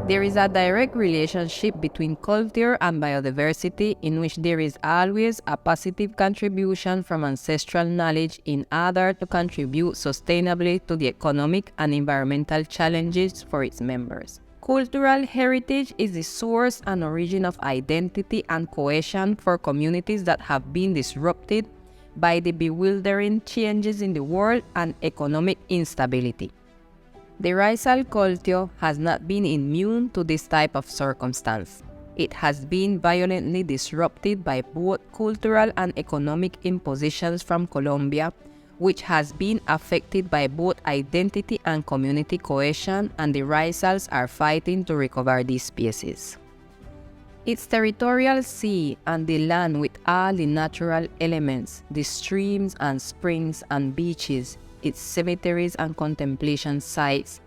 There is a direct relationship between culture and biodiversity in which there is always a positive contribution from ancestral knowledge in order to contribute sustainably to the economic and environmental challenges for its members. Cultural heritage is the source and origin of identity and cohesion for communities that have been disrupted by the bewildering changes in the world and economic instability. The racial culture has not been immune to this type of circumstance. It has been violently disrupted by both cultural and economic impositions from Colombia, which has been affected by both identity and community cohesion, and the racials are fighting to recover these spaces. Its territorial sea and the land with all the natural elements, the streams and springs and beaches, its cemeteries and contemplation sites,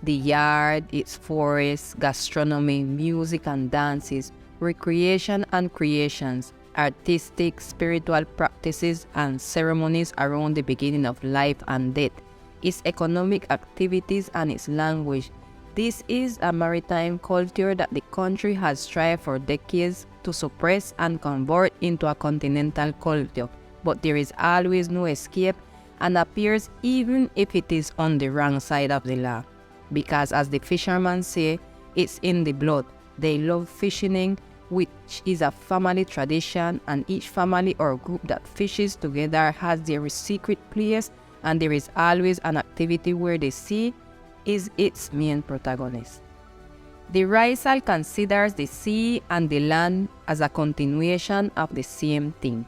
the yard, its forests, gastronomy, music and dances, recreation and creations, artistic, spiritual practices and ceremonies around the beginning of life and death, its economic activities and its language. This is a maritime culture that the country has strived for decades to suppress and convert into a continental culture, but there is always no escape and appears even if it is on the wrong side of the law. Because as the fishermen say, it's in the blood. They love fishing, which is a family tradition, and each family or group that fishes together has their secret place, and there is always an activity where the sea is its main protagonist. The Raisal considers the sea and the land as a continuation of the same thing,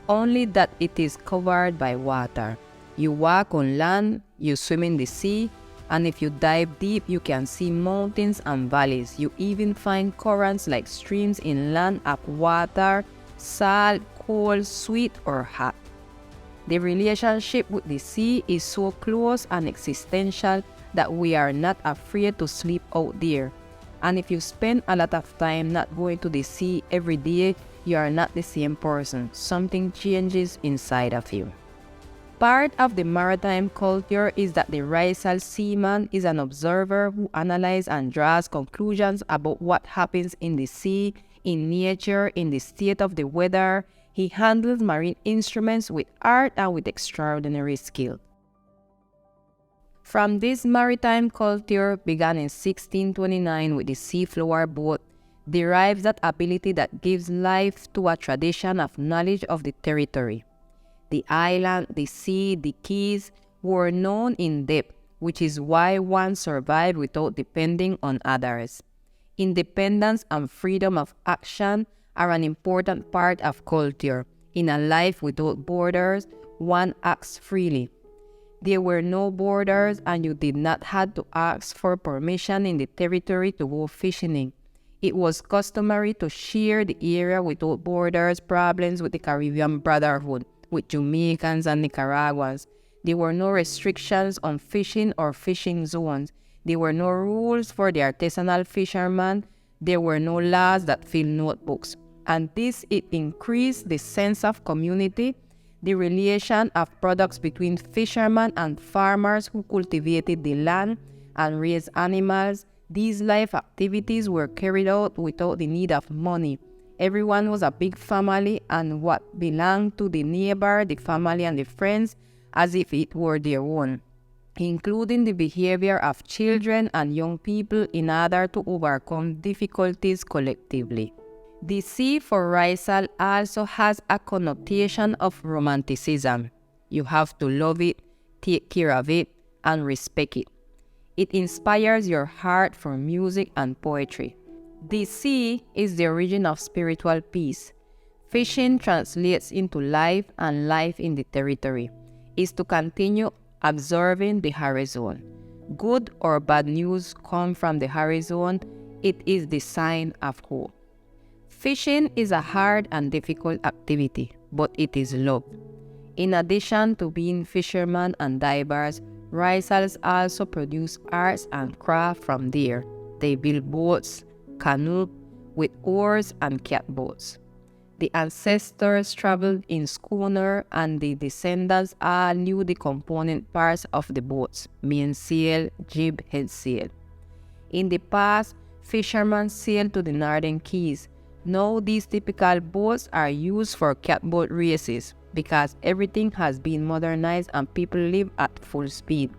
only that it is covered by water. You walk on land, you swim in the sea, and if you dive deep, you can see mountains and valleys. You even find currents like streams in land of water, salt, cold, sweet, or hot. The relationship with the sea is so close and existential that we are not afraid to sleep out there. And if you spend a lot of time not going to the sea every day, you are not the same person. Something changes inside of you. Part of the maritime culture is that the Raisal seaman is an observer who analyzes and draws conclusions about what happens in the sea, in nature, in the state of the weather. He handles marine instruments with art and with extraordinary skill. From this maritime culture began in 1629 with the seafloor boat, derives that ability that gives life to a tradition of knowledge of the territory. The island, the sea, the keys were known in depth, which is why one survived without depending on others. Independence and freedom of action are an important part of culture. In a life without borders, one acts freely. There were no borders, and you did not have to ask for permission in the territory to go fishing. It was customary to share the area without borders. Problems with the Caribbean Brotherhood, with Jamaicans and Nicaraguans. There were no restrictions on fishing or fishing zones. There were no rules for the artisanal fisherman. There were no laws that fill notebooks. And it increased the sense of community, the relation of products between fishermen and farmers who cultivated the land and raised animals. These life activities were carried out without the need of money. Everyone was a big family, and what belonged to the neighbor, the family, and the friends as if it were their own, including the behavior of children and young people in order to overcome difficulties collectively. The sea for Raisal also has a connotation of romanticism. You have to love it, take care of it, and respect it. It inspires your heart for music and poetry. The sea is the origin of spiritual peace. Fishing translates into life, and life in the territory is to continue observing the horizon. Good or bad news come from the horizon. It is the sign of hope. Fishing is a hard and difficult activity, but it is loved. In addition to being fishermen and divers, Raisals also produce arts and craft from there. They build boats, canoe with oars, and catboats. The ancestors traveled in schooner, and the descendants all knew the component parts of the boats: mainsail, jib, headsail. In the past, Fishermen sailed to the northern keys. Now these typical boats are used for catboat races because everything has been modernized and people live at full speed.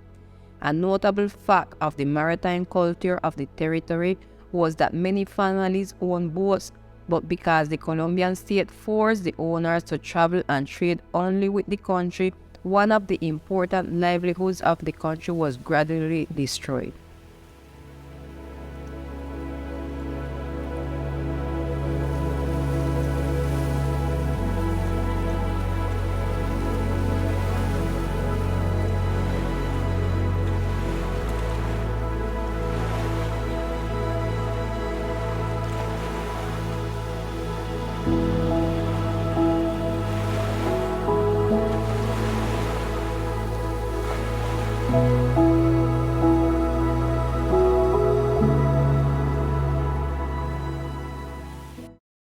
A notable fact of the maritime culture of the territory was that many families owned boats, but because the Colombian state forced the owners to travel and trade only with the country, one of the important livelihoods of the country was gradually destroyed.